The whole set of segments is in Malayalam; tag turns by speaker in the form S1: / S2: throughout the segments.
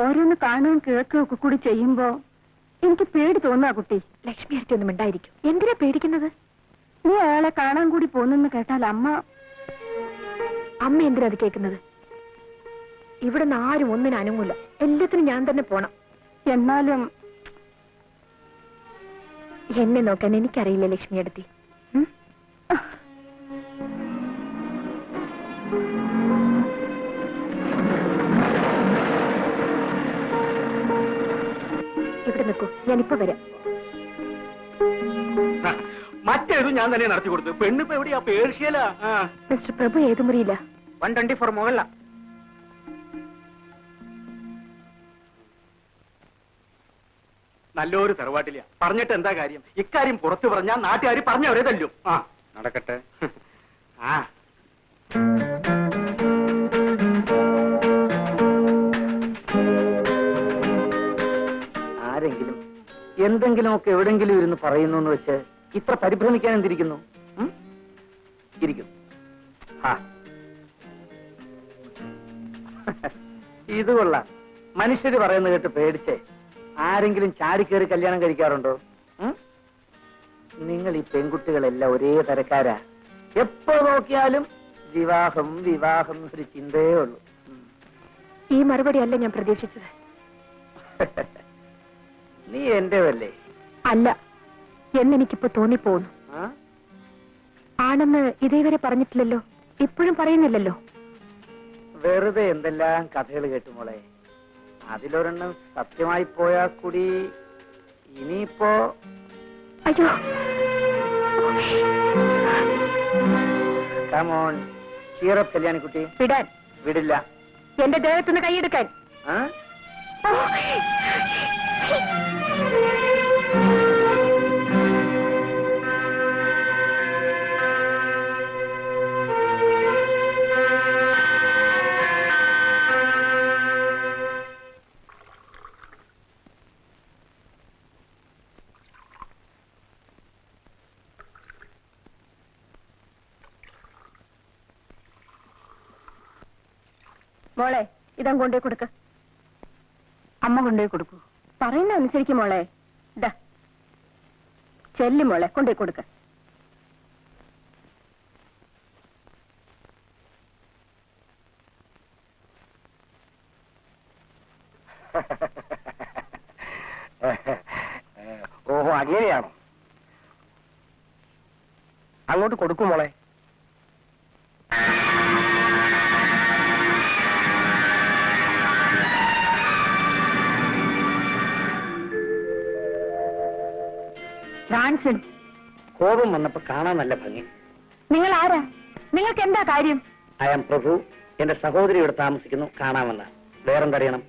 S1: ഓരോന്ന് കാണുകയും കേൾക്കുകയും ഒക്കെ കൂടി ചെയ്യുമ്പോ എനിക്ക് പേടി തോന്നുക കുട്ടി.
S2: ലക്ഷ്മി അടുത്ത് ഒന്നും ഉണ്ടായിരിക്കും. എന്തിനാ പേടിക്കുന്നത്?
S1: നീ അയാളെ കാണാൻ കൂടി പോന്നെന്ന് കേട്ടാൽ അമ്മ
S2: എന്തിനാ അത് കേൾക്കുന്നത്? ഇവിടെ നിന്ന് ആരും ഒന്നിനും അനങ്ങൂല. എല്ലാത്തിനും ഞാൻ തന്നെ പോണം.
S1: എന്നാലും
S2: എന്നെ നോക്കാൻ എനിക്കറിയില്ല ലക്ഷ്മി അടുത്തി. ഇവിടെ നിൽക്കൂ, ഞാനിപ്പോ വരാം.
S3: മറ്റേതും ഞാൻ തന്നെ നടത്തി കൊടുത്തു. പെണ്ണിപ്പോ എവിടെയാ? പേർഷ്യല.
S2: മിസ്റ്റർ പ്രഭു ഏത് മുറിയില്ല?
S3: 124 മുകളില. നല്ലൊരു തറവാട്ടില്ല. പറഞ്ഞിട്ട് എന്താ കാര്യം? ഇക്കാര്യം പുറത്തു പറഞ്ഞാൽ നാട്ടുകാർ പറഞ്ഞവരെ തല്ലും. നടക്കട്ടെ. ആരെങ്കിലും എന്തെങ്കിലുമൊക്കെ എവിടെങ്കിലും ഇരുന്ന് പറയുന്നു എന്ന് വെച്ച് ഇത്ര പരിഭ്രമിക്കാൻ എന്തിരിക്കുന്നു? ഇരിക്കും. ഇത് കൊള്ളാം. മനുഷ്യര് പറയുന്നത് കേട്ട് പേടിച്ചേ ആരെങ്കിലും ചാടിക്കേറി കല്യാണം കഴിക്കാറുണ്ടോ? നിങ്ങൾ ഈ പെൺകുട്ടികളെല്ലാം ഒരേ തരക്കാരാ. എപ്പോ നോക്കിയാലും വിവാഹം വിവാഹം ഒരു ചിന്തയേ ഉള്ളൂ.
S2: ഈ മറുപടി അല്ല ഞാൻ പ്രതീക്ഷിച്ചത്.
S3: നീ എന്റേതല്ലേ?
S2: അല്ല എന്നെനിക്കിപ്പോ തോന്നിപ്പോന്നു. ആണെന്ന് ഇതേവരെ പറഞ്ഞിട്ടില്ലല്ലോ, ഇപ്പോഴും പറയുന്നില്ലല്ലോ.
S3: വെറുതെ എന്തെല്ലാം കഥകൾ കേട്ടു മോളെ. അതിലൊരെണ്ണം സത്യമായി പോയാൽ കൂടി ഇനിയിപ്പോ
S2: അയ്യോ.
S3: കമോൺ ചീറപ്പ് കല്യാണിക്കുട്ടി.
S2: വിടാൻ.
S3: വിടില്ല.
S2: എന്റെ ദേഹത്തുനിന്ന് കൈയെടുക്കാൻ.
S1: മോളെ ഇതം കൊണ്ടേ കൊടുക്ക. അമ്മ കൊണ്ടേ കൊടുക്കൂ. പറയുന്ന അനുസരിക്കും മോളെ. ഇതാ ചെല്ലി മോളെ കൊണ്ടേ കൊടുക്ക.
S3: ഓഹോ അങ്ങനെയാണോ? അങ്ങോട്ട് കൊടുക്കും മോളെ. കോപം വന്നപ്പോ കാണാൻ നല്ല ഭംഗി.
S1: നിങ്ങൾ ആരാ? നിങ്ങൾക്ക് എന്താ കാര്യം?
S3: ഐ ആം പ്രഭു. എന്റെ സഹോദരി ഇവിടെ താമസിക്കുന്നു. കാണാമെന്ന. വേറെന്തറിയണം?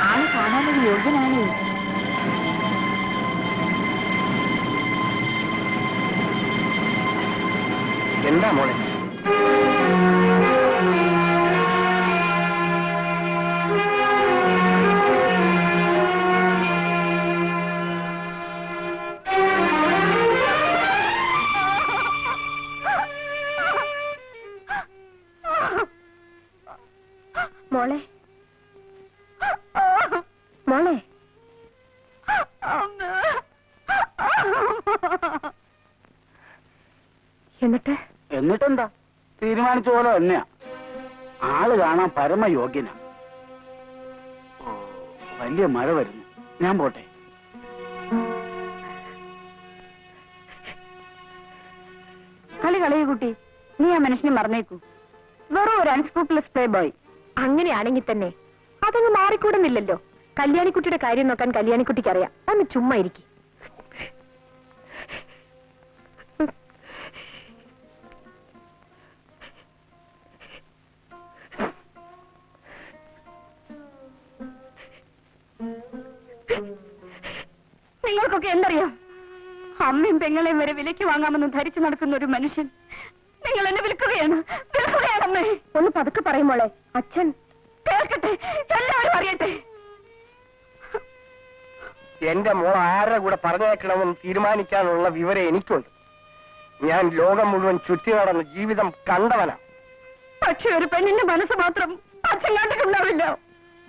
S1: ആള് കാണാനൊരു യോഗ്യനാണേ.
S3: എന്താ മോളെ?
S2: മോളെ മോളെ
S3: എന്നിട്ടെന്താ? തീരുമാനിച്ച പോലെ തന്നെയാ. ആള് കാണാൻ പരമയോഗ്യനാ. വലിയ മഴ വരുന്നു. ഞാൻ പോട്ടെ.
S1: കളി കുട്ടി. നീ ആ മനുഷ്യനെ മറന്നേക്കൂ. വെറും ഒരു അൺസ്ക്രൂപ്ലെസ് പ്ലേ ബോയ്.
S2: അങ്ങനെയാണെങ്കിൽ തന്നെ അതങ്ങ് മാറിക്കൂടുന്നില്ലല്ലോ. കല്യാണിക്കുട്ടിയുടെ കാര്യം നോക്കാൻ കല്യാണിക്കുട്ടിക്ക് അറിയാം. ഒന്ന് ചുമ്മാ ഇരിക്കും.
S1: നിങ്ങൾക്കൊക്കെ എന്തറിയാം? അമ്മയും പെങ്ങളെയും വരെ വിലയ്ക്ക് വാങ്ങാമെന്ന് ധരിച്ചു നടക്കുന്ന ഒരു മനുഷ്യൻ നിങ്ങൾ എന്നെ വിൽക്കുകയാണ്. വിൽക്കുകയാണമ്മേ.
S2: ഒന്ന് പതുക്കെ പറയുമോളെ. അച്ഛൻ
S1: കേൾക്കട്ടെ, എല്ലാവരും അറിയട്ടെ.
S3: എന്റെ മോൾ ആരുടെ കൂടെ പറഞ്ഞേക്കണമെന്ന് തീരുമാനിക്കാനുള്ള വിവരം എനിക്കുണ്ട്.
S4: ഞാൻ ലോകം മുഴുവൻ ചുറ്റി നടന്ന് ജീവിതം കണ്ടവനാ.
S1: പക്ഷെ ഒരു പെണ്ണിന്റെ മനസ്സ് മാത്രം അച്ഛൻ കണ്ടിട്ടുണ്ടാവില്ല.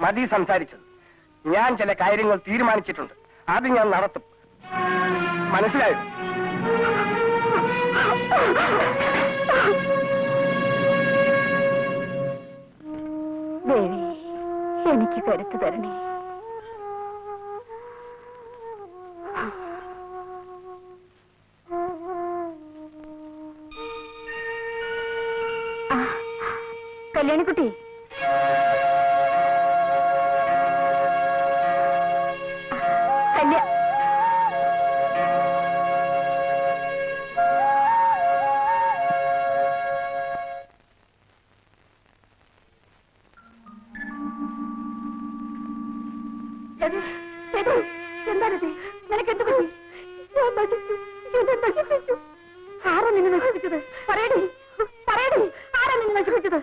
S4: മതി സംസാരിച്ചത്. ഞാൻ ചില കാര്യങ്ങൾ തീരുമാനിച്ചിട്ടുണ്ട്. അത് ഞാൻ നടത്തും. മനസ്സിലായോ?
S1: ദേവി, എനിക്ക് കരുത്ത് തരണേ. കല്യാണിക്കുട്ടി, എന്താണിത്? നിനക്കെന്ത് പറ്റി? ആരാ നിന്നെ നശിപ്പിച്ചത്? പറയടി, പറയടി, ആരാ നിന്നെ നശിപ്പിച്ചത്?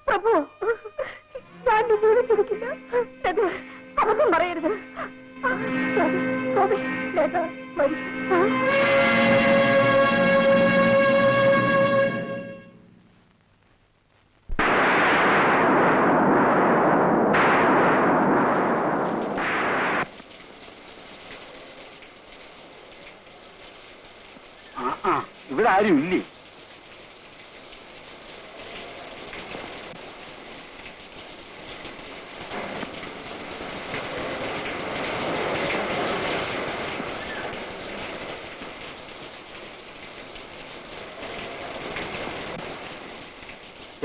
S1: പ്രഭു, ഞാൻ നിന്നോട് ചോദിക്കില്ല. അബദ്ധം പറയരുത്.
S4: ഇവിടെ ആരും ഇല്ലേ?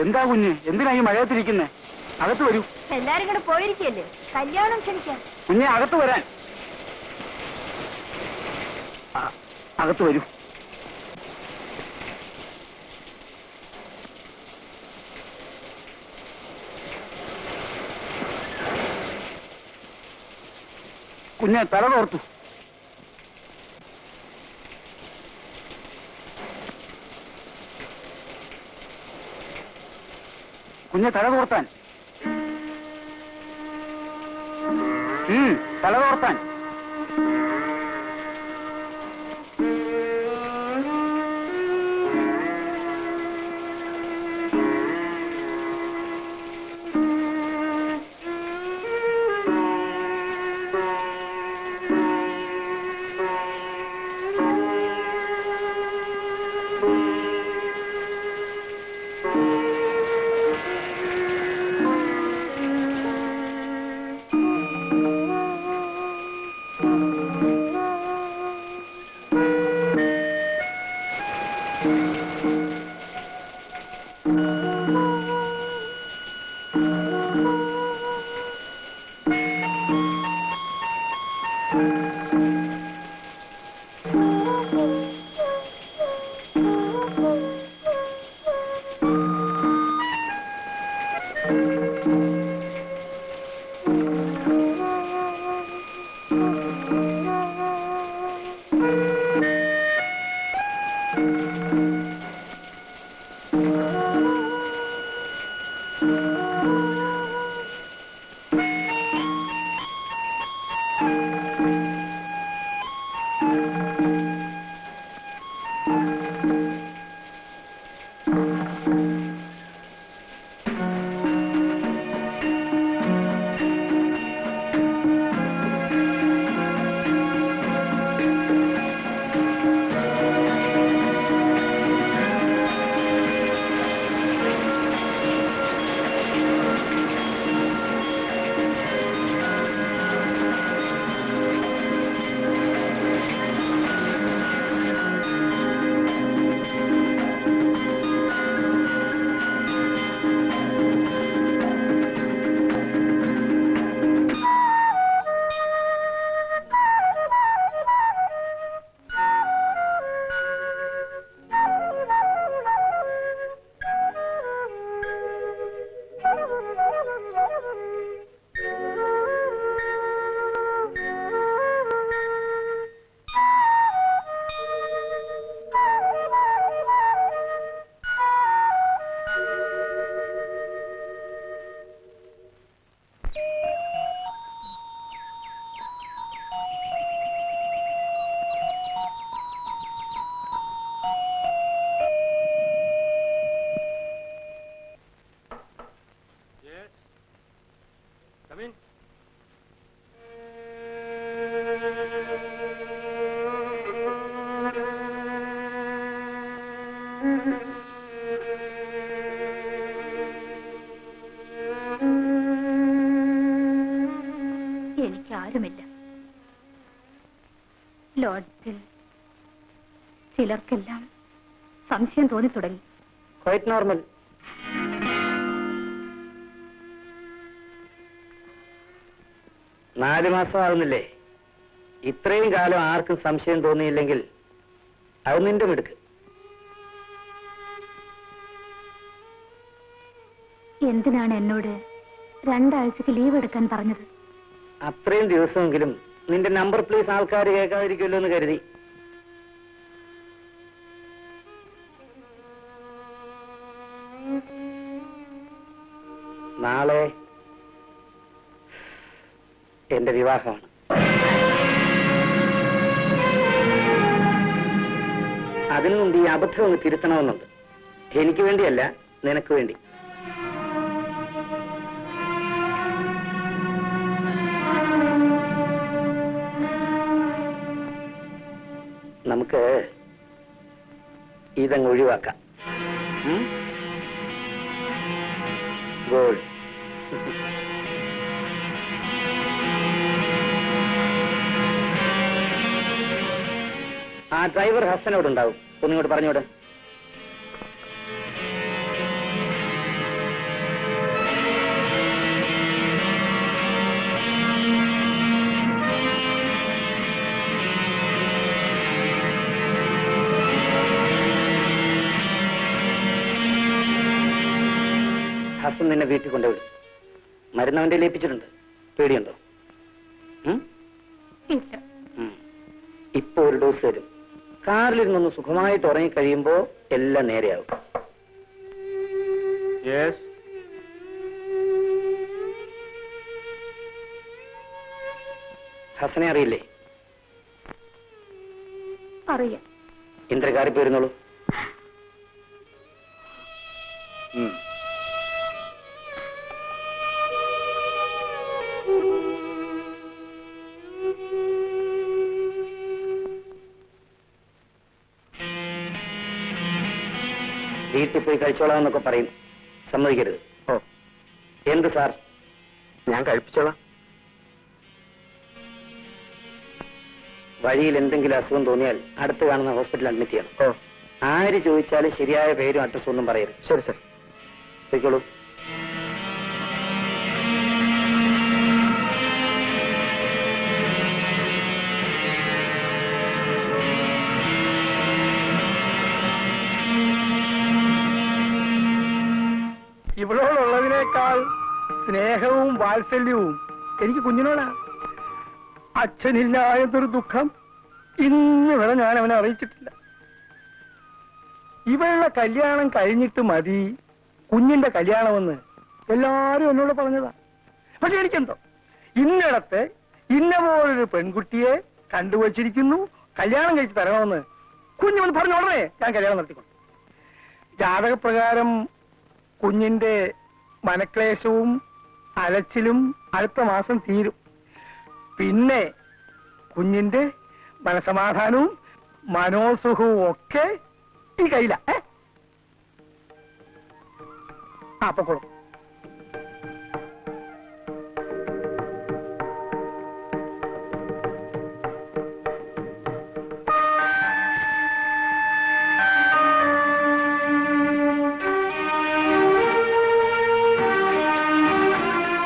S4: എന്താ കുഞ്ഞ്, എന്തിനാ ഈ മഴയത്തിരിക്കുന്നേ? അകത്ത് വരൂ.
S1: എല്ലാരും കൂടെ പോയിരിക്കല്ലേ, കല്യാണം ക്ഷണിക്കാൻ.
S4: കുഞ്ഞെ, അകത്ത് വരാൻ. അകത്ത് വരൂ. കുഞ്ഞെ, തല തോർത്തു. കുഞ്ഞെ, തല തോർത്താൻ. തല തോർത്താൻ.
S1: ലോഡ്ജിൽ ചിലർക്കെല്ലാം സംശയം തോന്നി തുടങ്ങി.
S3: Quite normal. നാല് മാസം ആകുന്നില്ലേ? ഇത്രയും കാലം ആർക്കും സംശയം തോന്നിയില്ലെങ്കിൽ അത് നിന്റെ മിടുക്ക്.
S1: എന്തിനാണ് എന്നോട് 2 ആഴ്ചക്ക് ലീവ് എടുക്കാൻ പറഞ്ഞത്?
S3: അത്രയും ദിവസമെങ്കിലും നിന്റെ നമ്പർ പ്ലേസ് ആൾക്കാർ കേൾക്കാതിരിക്കുമല്ലോ എന്ന് കരുതി. നാളെ എന്റെ വിവാഹമാണ്. അതിനു മുമ്പ് ഈ അബദ്ധം ഒന്ന് തിരുത്തണമെന്നുണ്ട്. എനിക്ക് വേണ്ടിയല്ല, നിനക്ക് വേണ്ടി. നമുക്ക് ഇതങ്ങ് ഒഴിവാക്കാം. ഗോൾ. ആ ഡ്രൈവർ ഹസനോടുണ്ടാവും, ഒന്നിങ്ങോട്ട് പറഞ്ഞോട്. ഹസൻ നിന്നെ വീട്ടിൽ കൊണ്ടുവിടും. മരുന്ന് അവന്റെ ലയിപ്പിച്ചിട്ടുണ്ട്. പേടിയുണ്ടോ? ഇപ്പൊ ഒരു ഡോസ് തരും. കാറിലിരുന്നൊന്ന് സുഖമായിട്ട് ഉറങ്ങിക്കഴിയുമ്പോ എല്ലാം നേരെയാവും. ഹസനെ അറിയില്ലേ?
S1: അറിയാം.
S3: ഇന്ദ്രകാരി പോയിരുന്നുള്ളൂ. വീട്ടിൽ പോയി കഴിച്ചോളാമെന്നൊക്കെ പറയും. സമ്മതിക്കരുത്. ഓ, എന്ത് സാർ? ഞാൻ കഴിപ്പിച്ചോളാം. വഴിയിൽ എന്തെങ്കിലും അസുഖം തോന്നിയാൽ അടുത്ത് കാണുന്ന ഹോസ്പിറ്റലിൽ അഡ്മിറ്റ് ചെയ്യണം. ഓ, ആര് ചോദിച്ചാലും ശരിയായ പേരും അഡ്രസ്സും ഒന്നും പറയരുത്. ശരി സർ. പോയിക്കോളൂ.
S4: ഇവളോടുള്ളതിനേക്കാൾ സ്നേഹവും വാത്സല്യവും എനിക്ക് കുഞ്ഞിനോടാ. അച്ഛനില്ലായതൊരു ദുഃഖം ഇന്ന് വരെ ഞാൻ അവനെ അറിയിച്ചിട്ടില്ല. ഇവളുടെ കല്യാണം കഴിഞ്ഞിട്ട് മതി കുഞ്ഞിന്റെ കല്യാണമെന്ന് എല്ലാരും എന്നോട് പറഞ്ഞതാ. പക്ഷെ എനിക്കെന്തോ ഇന്നിടത്ത് ഇന്ന പോലൊരു പെൺകുട്ടിയെ കണ്ടുവച്ചിരിക്കുന്നു, കല്യാണം കഴിച്ച് തരണമെന്ന് കുഞ്ഞുമെന്ന് പറഞ്ഞ ഉടനെ ഞാൻ കല്യാണം നടത്തിക്കൊണ്ടു. ജാതകപ്രകാരം കുഞ്ഞിന്റെ മനക്ലേശവും അലച്ചിലും അടുത്ത മാസം തീരും. പിന്നെ കുഞ്ഞിന്റെ മനസമാധാനവും മനോസുഖവും ഒക്കെ ഈ കയ്യില. അപ്പൊ കൊടുക്കും.